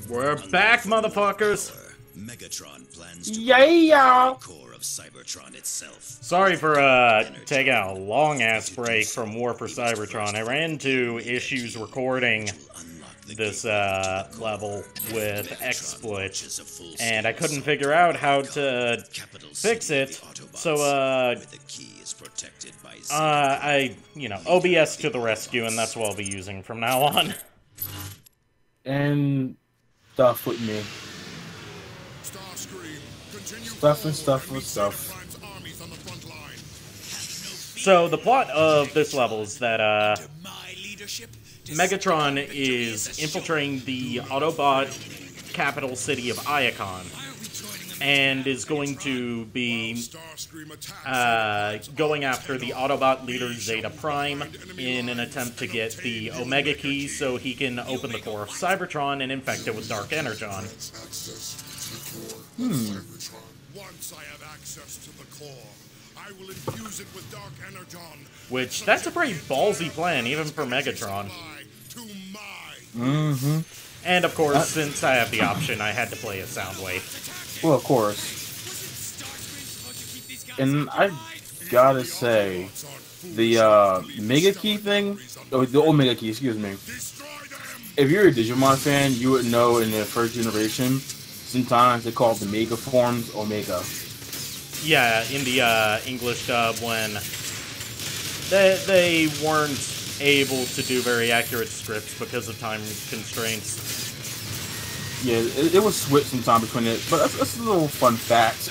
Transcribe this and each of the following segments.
We're back, motherfuckers! Megatron plans to Yeah. the core of Cybertron itself. Sorry for, taking a long-ass break from War for Cybertron. I ran into issues recording this, level with XSplit, and I couldn't figure out how to fix it, so, OBS to the rescue, and that's what I'll be using from now on. And stuff with me. Stuff and stuff and stuff. So, the plot of this level is that, Megatron is infiltrating the Autobot capital city of Iacon, and is going to be, going after the Autobot leader Zeta Prime in an attempt to get the Omega Key so he can open the core of Cybertron and infect it with Dark Energon. Once I have access to the core, I will infuse it with Dark Energon. Which, that's a pretty ballsy plan, even for Megatron. And of course, since I have the option, I had to play a Soundwave. Well, of course. And I gotta say, the Mega Key thing, oh, the Omega Key, excuse me. If you're a Digimon fan, you would know in the first generation, sometimes they called the Mega forms Omega. Yeah, in the English dub, when they weren't able to do very accurate scripts because of time constraints. Yeah, it was switched sometime between it, but that's a little fun fact.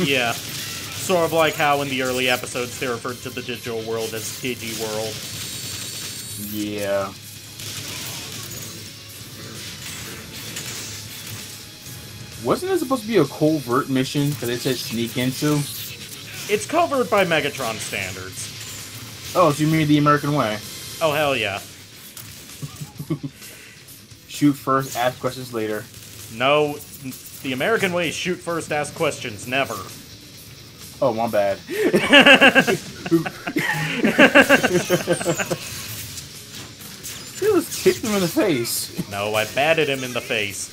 Yeah. Sort of like how in the early episodes they referred to the digital world as Digi World. Yeah. Wasn't it supposed to be a covert mission that it said sneak into? It's covert by Megatron standards. Oh, so you mean the American way? Oh, hell yeah. Shoot first, ask questions later. No, the American way is shoot first, ask questions, never. Oh, my bad. He just kicked him in the face. No, I batted him in the face.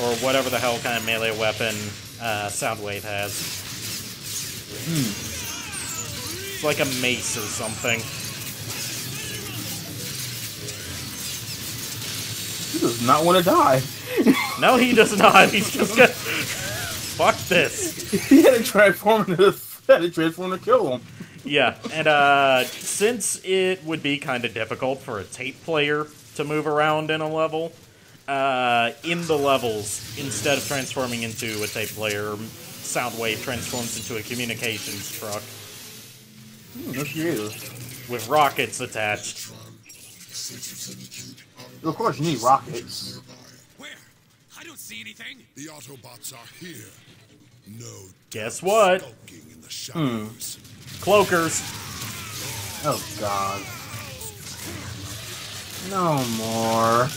Or whatever the hell kind of melee weapon Soundwave has. It's like a mace or something. He does not want to die. No, he does not. He's just gonna... Fuck this. He had to transform to kill him. Yeah, and since it would be kind of difficult for a tape player to move around in a level, in the levels, instead of transforming into a tape player, Soundwave transforms into a communications truck. That's creative. With rockets attached. Of course, you need rockets. Where? I don't see anything. The Autobots are here. No. Guess what? Skulking in the shadows. Cloakers. Oh, God. No more.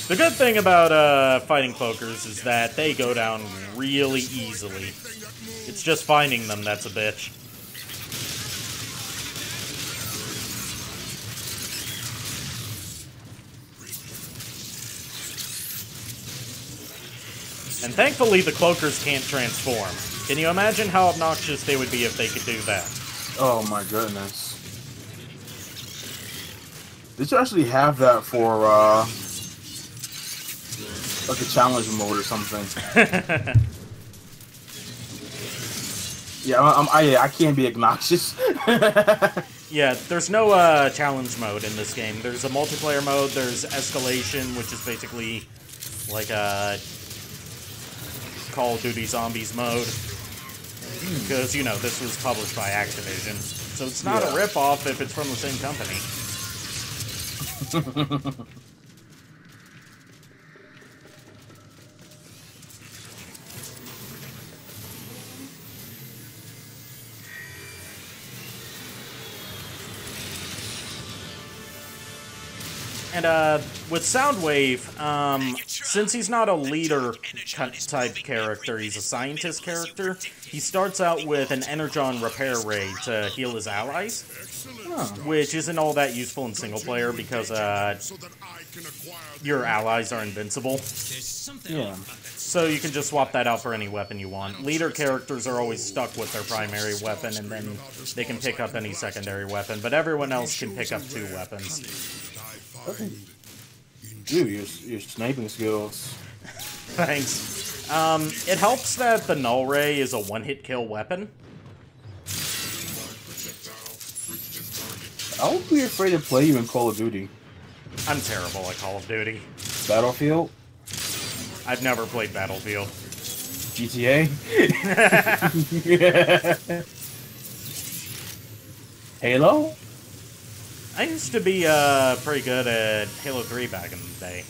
The good thing about fighting cloakers is that they go down really easily. It's just finding them that's a bitch. And thankfully the cloakers can't transform. Can you imagine how obnoxious they would be if they could do that? Oh my goodness. They should actually have that for, like a challenge mode or something. Yeah, I can't be obnoxious. Yeah, there's no challenge mode in this game. There's a multiplayer mode, there's escalation, which is basically like a Call of Duty Zombies mode. Because, you know, this was published by Activision. So it's not a rip-off if it's from the same company. And with Soundwave, since he's not a leader type character, he's a scientist character, he starts out with an Energon repair ray to heal his allies, which isn't all that useful in single player because your allies are invincible. Yeah. So you can just swap that out for any weapon you want. Leader characters are always stuck with their primary weapon, and then they can pick up any secondary weapon, but everyone else can pick up 2 weapons. Okay. Dude, your sniping skills. Thanks. It helps that the Null Ray is a one-hit kill weapon. I would be afraid to play you in Call of Duty. I'm terrible at Call of Duty. Battlefield? I've never played Battlefield. GTA? Halo? I used to be pretty good at Halo 3 back in the day.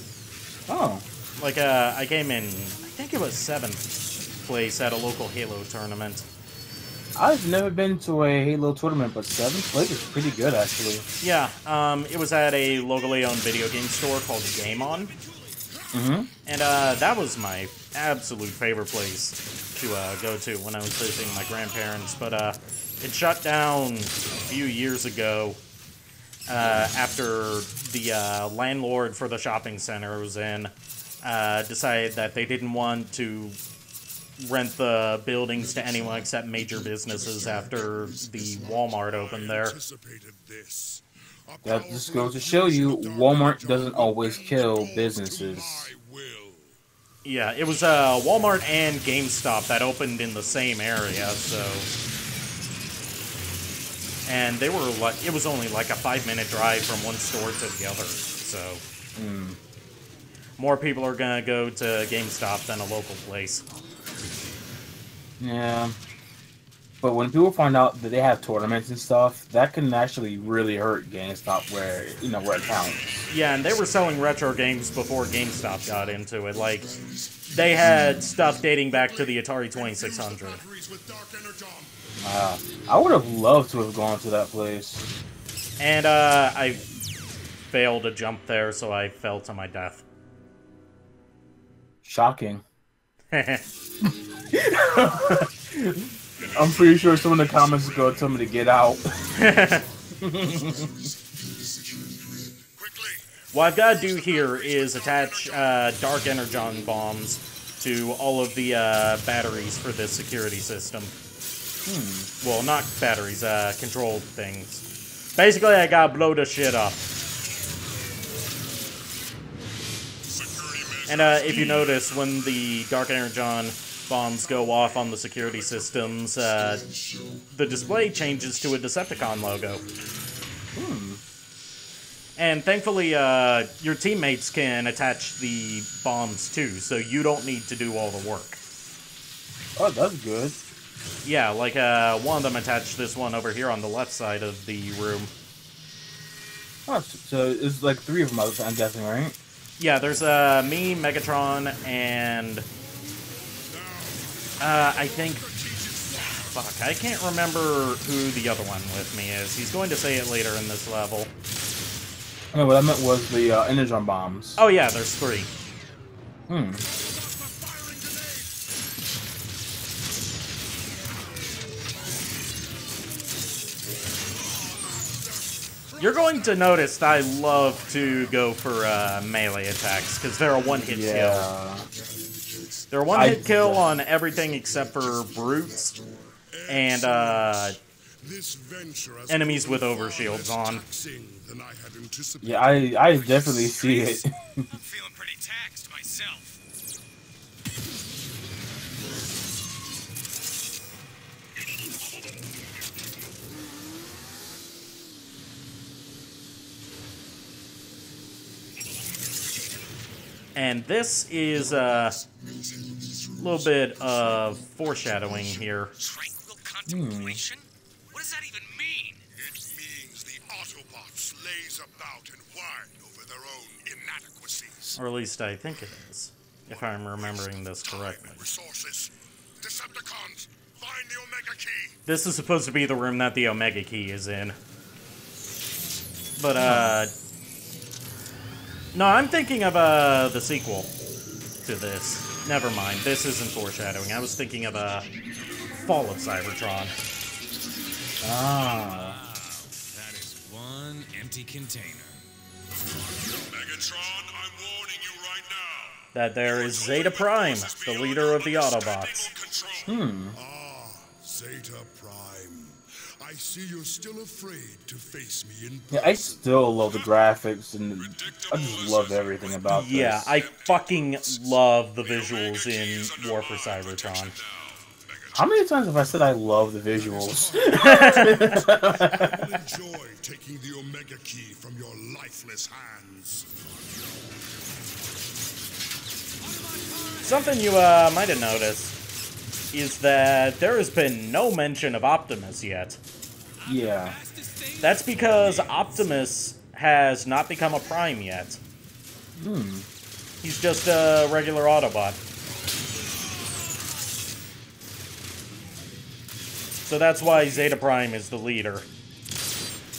Oh. Like, I came in, I think it was 7th place at a local Halo tournament. I've never been to a Halo tournament, but 7th place is pretty good, actually. Yeah, it was at a locally owned video game store called Iacon. Mm-hmm. And that was my absolute favorite place to go to when I was visiting my grandparents. But it shut down a few years ago after the landlord for the shopping center was in decided that they didn't want to rent the buildings to anyone except major businesses after the Walmart opened there. That just goes to show you, Walmart doesn't always kill businesses. Yeah, it was Walmart and GameStop that opened in the same area, so... And they were like, it was only like a 5-minute drive from one store to the other, so... More people are gonna go to GameStop than a local place. Yeah. But when people find out that they have tournaments and stuff, that can actually really hurt GameStop where it counts. Yeah, and they were selling retro games before GameStop got into it. Like, they had stuff dating back to the Atari 2600. I would have loved to have gone to that place. And I failed to jump there, so I fell to my death. Shocking. I'm pretty sure some of the comments is going to tell me to get out. What I've got to do here is attach Dark Energon bombs to all of the batteries for this security system. Well, not batteries, control things. Basically, I gotta blow the shit up. And if you notice, when the Dark Energon bombs go off on the security systems, the display changes to a Decepticon logo. And thankfully, your teammates can attach the bombs too, so you don't need to do all the work. Oh, that's good. Yeah, like one of them attached this one over here on the left side of the room. Oh, so it's like 3 of them, I'm guessing, right? Yeah, there's me, Megatron, and I think... Fuck, I can't remember who the other one with me is. He's going to say it later in this level. No, what I meant was the Energon bombs. Oh yeah, there's 3. You're going to notice that I love to go for melee attacks, because they're a one-hit kill. They're a one-hit kill on everything except for brutes and enemies with overshields on. Yeah, I definitely see it. I'm feeling pretty taxed myself. And this is a little bit of foreshadowing here. Tranquil contemplation? What does that even mean? It means the Autobots laze about and whine over their own inadequacies. Or at least I think it is, if I'm remembering this correctly. Resources. Decepticons, find the Omega Key. This is supposed to be the room that the Omega Key is in. But, No, I'm thinking of the sequel to this. Never mind, this isn't foreshadowing. I was thinking of Fall of Cybertron. Ah. That is one empty container. Megatron, I'm warning you right now. That there is Zeta Prime, the leader of the Autobots. Ah, Zeta Prime. I see you're still afraid to face me in person. Yeah, I still love the graphics, and I just love everything about Yeah, this. I fucking love the visuals in War for Cybertron. How many times have I said I love the visuals? I will enjoy taking the Omega Key from your lifeless hands. Something you might have noticed is that there has been no mention of Optimus yet. Yeah. That's because Optimus has not become a Prime yet. He's just a regular Autobot. So that's why Zeta Prime is the leader.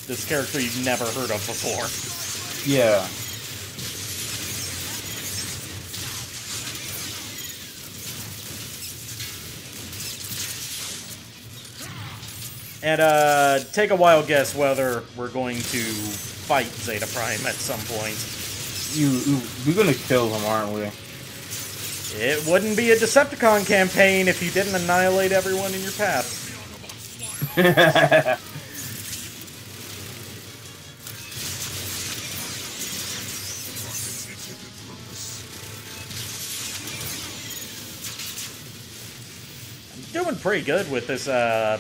This character you've never heard of before. Yeah. And take a wild guess whether we're going to fight Zeta Prime at some point. We're gonna kill him, aren't we? It wouldn't be a Decepticon campaign if you didn't annihilate everyone in your path. I'm doing pretty good with this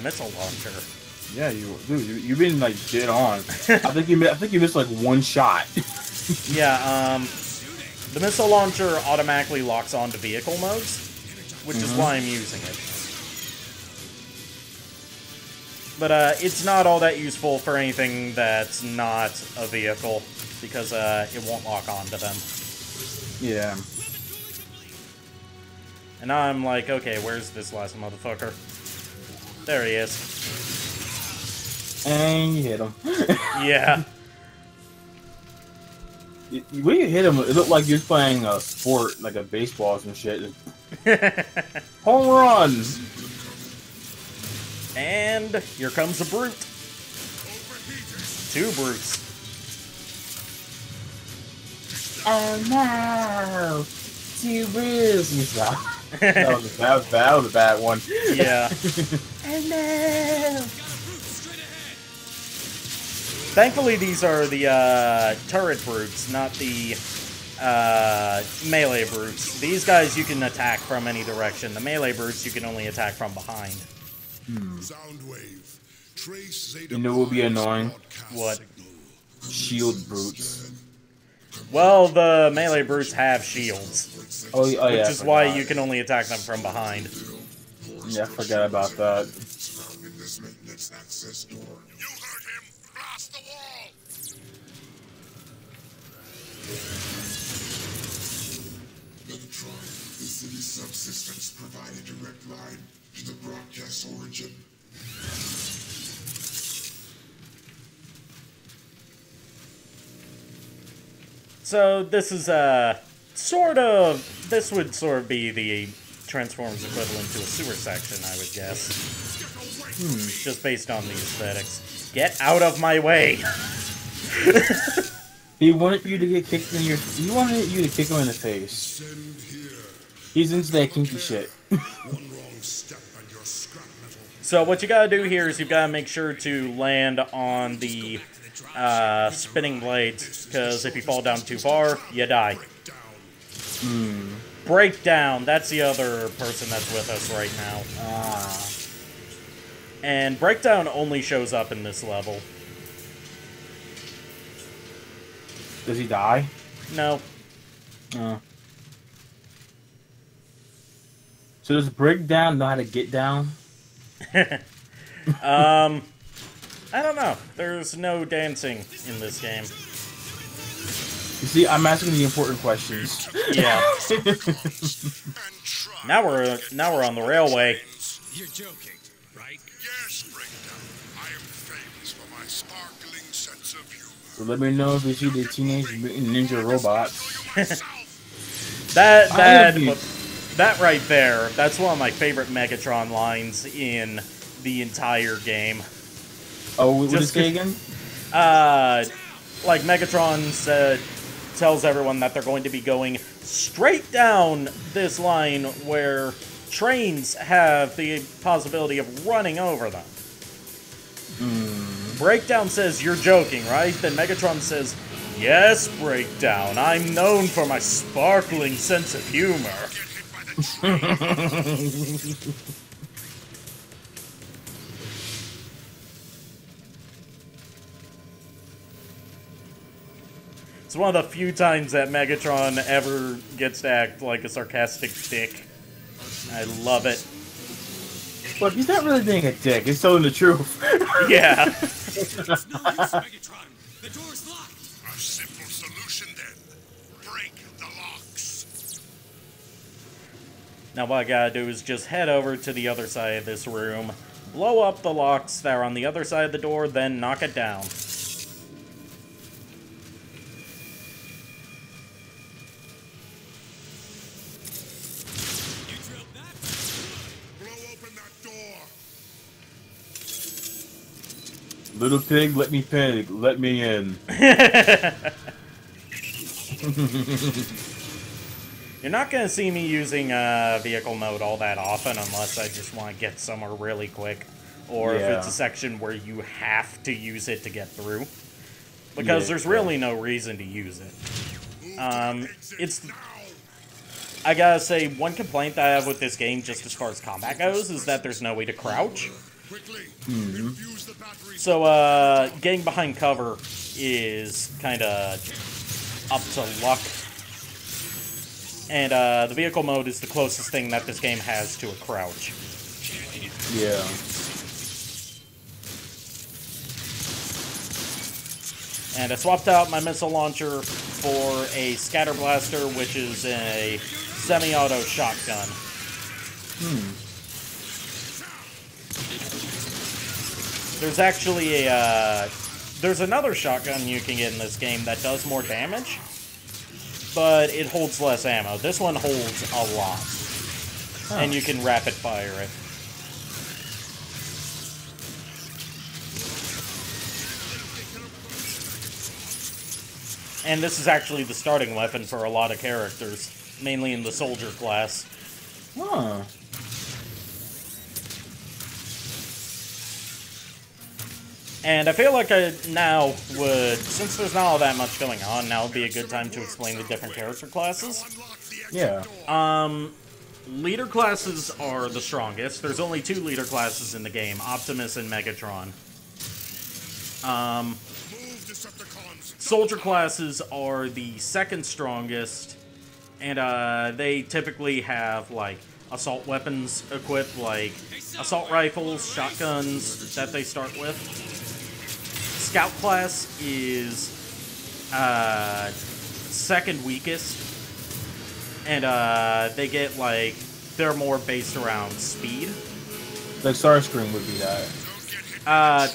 missile launcher. Yeah, you've been like dead on. I think you missed like one shot. Yeah, the missile launcher automatically locks onto vehicle modes, which is why I'm using it. But it's not all that useful for anything that's not a vehicle, because it won't lock onto them. Yeah. And now I'm like, okay, where's this last motherfucker? There he is. And you hit him. Yeah. When you hit him, it looked like you're playing a sport, like a baseball or some shit. Home run! And here comes a brute. 2 brutes. Oh no! 2 brutes! That was a bad one. Yeah. Oh no! Thankfully, these are the turret brutes, not the melee brutes. These guys you can attack from any direction. The melee brutes you can only attack from behind. Soundwave. Trace Zeta You know what would be Prime's annoying? broadcast What? signal. Shield brutes. Well, the melee brutes have shields, Oh yeah, which I is why forgot. you can only attack them from behind. Yeah, I forgot about that. In this maintenance access door. You heard him! Blast the wall! Megatron, the city subsystems provide a direct line to the broadcast origin. So this is this would sort of be the Transformers equivalent to a sewer section, I would guess. Just based on the aesthetics. Get out of my way! He wanted you to get kicked in your. He wanted you to kick him in the face. Send here. He's into that kinky shit. One wrong step and you're scrap metal. So what you gotta do here is you've gotta make sure to land on the spinning blades, because if you fall down too far, you die. Breakdown, that's the other person that's with us right now. Ah. And Breakdown only shows up in this level. Does he die? No. So does Breakdown know how to get down? I don't know. There's no dancing in this game. You see, I'm asking the important questions. Yeah. And try. Now we're on the railway. You're joking, right? Yes, Breakdown. I am famous for my sparkling sense of humor. So let me know if you see the Teenage Mutant Ninja Robots. That right there, that's one of my favorite Megatron lines in the entire game. Oh, what did it say again? Like Megatron tells everyone that they're going to be going straight down this line where trains have the possibility of running over them. Breakdown says, "You're joking, right?" Then Megatron says, "Yes, Breakdown. I'm known for my sparkling sense of humor." It's one of the few times that Megatron ever gets to act like a sarcastic dick. I love it. Look, he's not really being a dick. He's telling the truth. Yeah. It's no use, Megatron. The door's locked. A simple solution then. Break the locks. Now what I gotta do is just head over to the other side of this room, blow up the locks that are on the other side of the door, then knock it down. You drilled that? Blow open that door. Little pig, let me pig. Let me in. You're not gonna see me using vehicle mode all that often unless I just want to get somewhere really quick. Or if it's a section where you have to use it to get through. Because there's really no reason to use it. I gotta say, one complaint that I have with this game, just as far as combat goes, is that there's no way to crouch. So, getting behind cover is kinda up to luck. And, the vehicle mode is the closest thing that this game has to a crouch. Yeah. And I swapped out my missile launcher for a scatter blaster, which is a semi-auto shotgun. There's actually there's another shotgun you can get in this game that does more damage, but it holds less ammo. This one holds a lot, and you can rapid fire it. And this is actually the starting weapon for a lot of characters, mainly in the soldier class. Huh. And I feel like I now would, since there's not all that much going on, now would be a good time to explain the different character classes. Yeah. Leader classes are the strongest. There's only 2 leader classes in the game, Optimus and Megatron. Soldier classes are the second strongest, and they typically have, like, assault weapons equipped, like assault rifles, shotguns that they start with. Scout class is second weakest, and they get, like, they're more based around speed. Like Starscream would be that.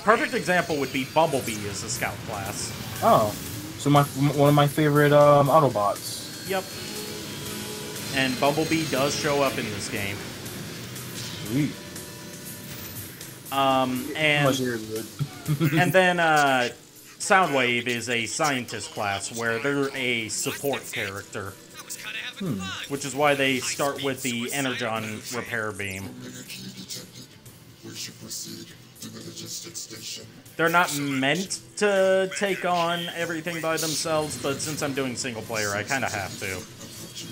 Perfect example would be Bumblebee as a scout class. Oh, so one of my favorite Autobots. Yep. And Bumblebee does show up in this game. Sweet. And then Soundwave is a scientist class where they're a support character. Which is why they start with the Energon repair beam. They're not meant to take on everything by themselves, but since I'm doing single player, I kind of have to.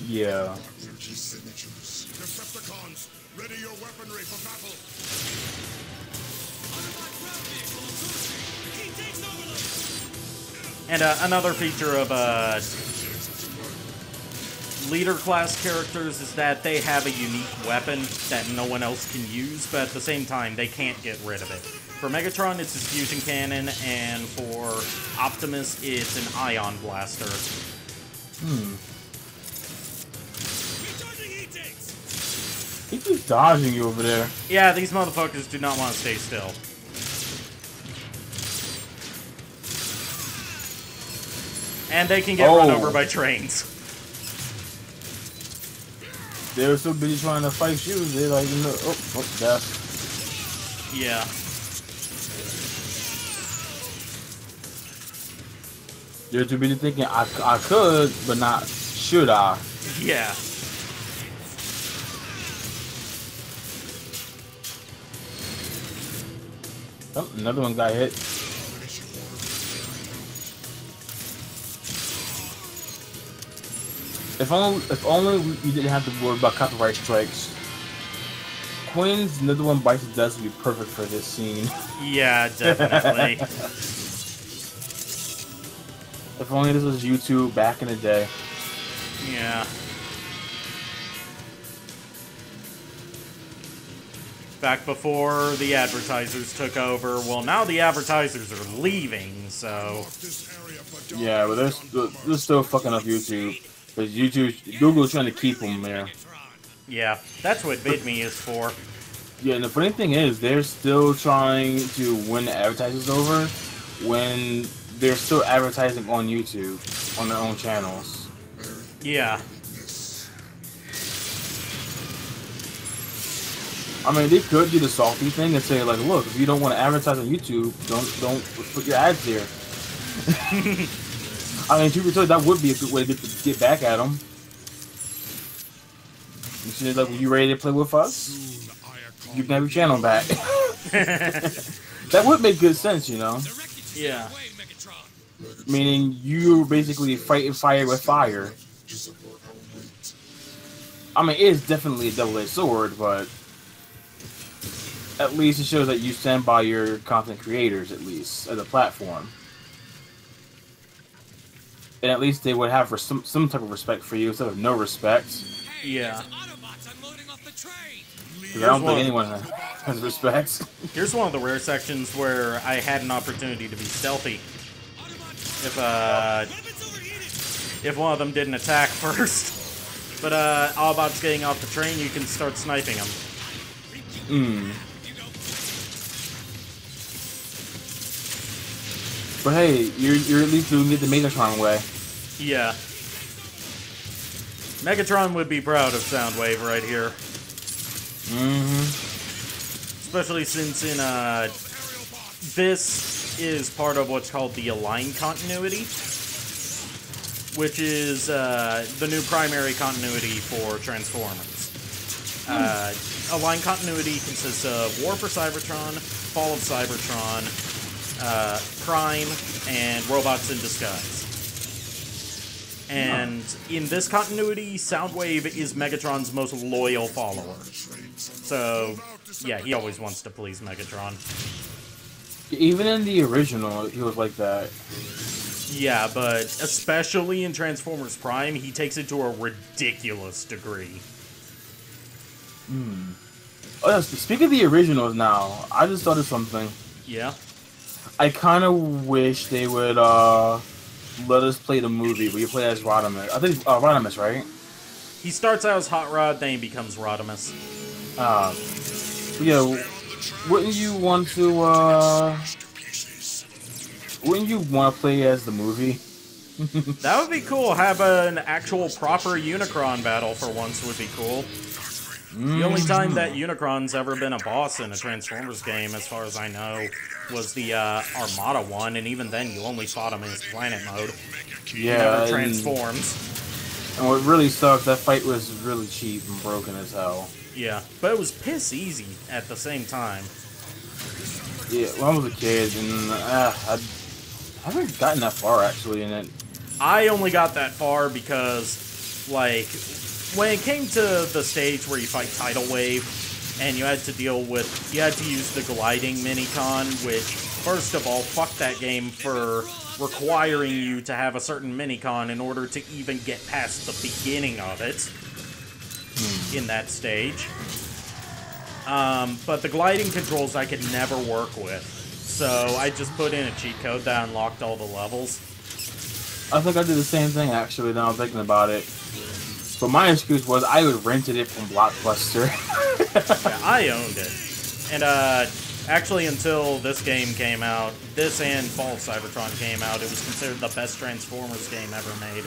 Yeah. Decepticons, ready your weaponry for battle. And another feature of leader class characters is that they have a unique weapon that no one else can use, but at the same time, they can't get rid of it. For Megatron, it's his fusion cannon, and for Optimus, it's an ion blaster. He keeps dodging you over there. Yeah, these motherfuckers do not want to stay still. And they can get run over by trains. They were so busy trying to fight you, they like, you know, oh, death. Yeah. They're too busy thinking, I could, but not should I. Yeah. Oh, another one got hit. If only you didn't have to worry about copyright strikes. Quinn's another one bites the dust would be perfect for this scene. Yeah, definitely. If only this was YouTube back in the day. Yeah. Back before the advertisers took over. Well, now the advertisers are leaving, so... Yeah, but they're still fucking up YouTube. Because Google's trying to keep them there. Yeah, that's what VidMe is for. Yeah, and the funny thing is, they're still trying to win the advertisers over when they're still advertising on YouTube, on their own channels. Yeah. I mean, they could do the salty thing and say, like, look, if you don't want to advertise on YouTube, don't put your ads here. I mean, truth be told, that would be a good way to get back at them. You see, like, you ready to play with us? You can have your channel back. That would make good sense, you know? Yeah. Meaning, you're basically fighting fire with fire. I mean, it is definitely a double-edged sword, but at least it shows that you stand by your content creators, at least, as a platform. And at least they would have some type of respect for you instead of no respect. Yeah. Because I don't think anyone has respect. Here's one of the rare sections where I had an opportunity to be stealthy. If one of them didn't attack first. But Autobots getting off the train, you can start sniping them. But hey, you're at least doing it the Megatron way. Yeah. Megatron would be proud of Soundwave right here. Especially since in this is part of what's called the Align continuity, which is the new primary continuity for Transformers. Align continuity consists of War for Cybertron, Fall of Cybertron, Prime, and Robots in Disguise. And in this continuity, Soundwave is Megatron's most loyal follower. So, yeah, he always wants to please Megatron. Even in the original, he was like that. Yeah, but especially in Transformers Prime, he takes it to a ridiculous degree. Oh, yeah, speaking of the originals now, I just thought of something. Yeah? I kind of wish they would let us play the movie where you play as Rodimus. I think Rodimus, right? He starts out as Hot Rod, then he becomes Rodimus. Yeah, wouldn't you want to play as the movie? That would be cool. Have an actual proper Unicron battle for once would be cool. The only time that Unicron's ever been a boss in a Transformers game, as far as I know, was the Armada one, and even then you only fought him in his planet mode. Yeah, he never transforms. And what really sucks, that fight was really cheap and broken as hell. Yeah, but it was piss easy at the same time. Yeah, when I was a kid, and I haven't gotten that far actually in it. I only got that far because, like, when it came to the stage where you fight Tidal Wave, and you had to use the gliding minicon, which, first of all, fuck that game for requiring you to have a certain minicon in order to even get past the beginning of it in that stage. But the gliding controls I could never work with, so I just put in a cheat code that unlocked all the levels. I think I did the same thing actually, now I'm thinking about it. But my excuse was I rented it from Blockbuster. Yeah, I owned it. And Actually, until this game came out, this and Fall Cybertron came out, it was considered the best Transformers game ever made.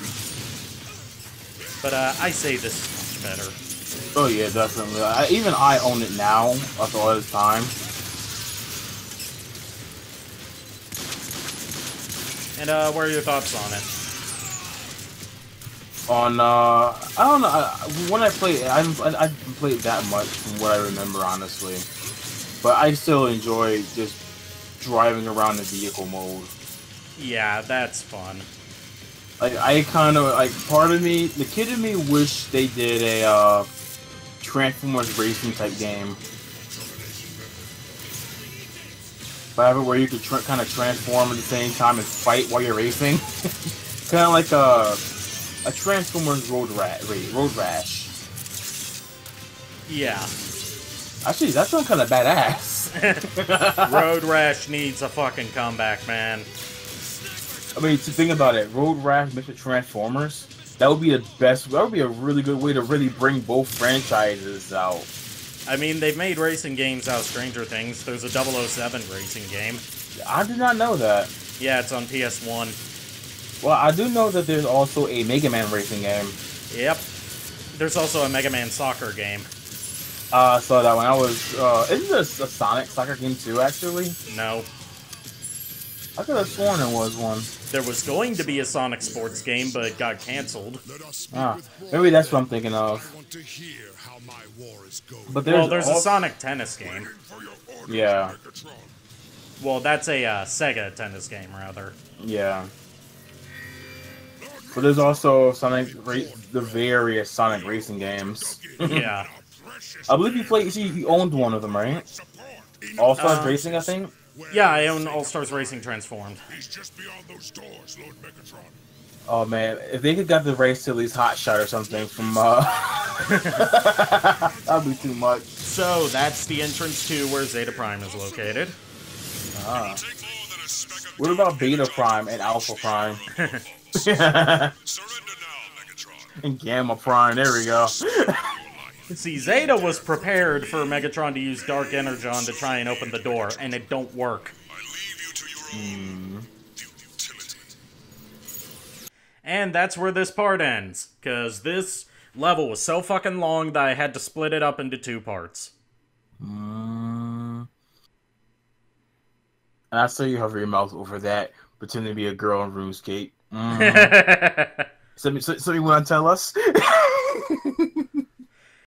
But I say this is much better. Oh yeah, definitely. Even I own it now after all this time. And what are your thoughts on it? On I don't know. When I played, I didn't play it that much from what I remember, honestly. But I still enjoy just driving around the vehicle mode. Yeah, that's fun. Like I kind of like part of me, the kid in me, wish they did a Transformers racing type game. But where you could kind of transform at the same time and fight while you're racing. Kind of like a Transformers Road Rash. Yeah. Actually, that sounds kind of badass. Road Rash needs a fucking comeback, man. I mean, to think about it, Road Rash mixed with Transformers, that would be the best. That would be a really good way to really bring both franchises out. I mean, they've made racing games out of Stranger Things. There's a 007 racing game. I did not know that. Yeah, it's on PS1. Well, I do know that there's also a Mega Man racing game. Yep. There's also a Mega Man soccer game. I saw that one. Isn't this a Sonic soccer game too, actually? No. I could have sworn there was one. There was going to be a Sonic sports game, but it got canceled. Maybe that's what I'm thinking of. But there's a Sonic tennis game. Yeah. Well, that's a Sega tennis game, rather. Yeah. But there's also the various Sonic racing games. Yeah. I believe you owned one of them, right? All Stars Racing, I think? Yeah, I own All Stars Racing Transformed. He's just beyond those doors, Lord Megatron. Oh man, if they could get the race to at least Hot Shot or something from that'd be too much. So that's the entrance to where Zeta Prime is located. Ah. What about Beta Prime and Alpha Prime? And Gamma Prime, there we go. See, Zeta was prepared for Megatron to use Dark Energon to try and open the door, and it don't work. And that's where this part ends, because this level was so fucking long that I had to split it up into 2 parts. And I saw you hover your mouth over that, pretending to be a girl in RuneScape. So you want to tell us?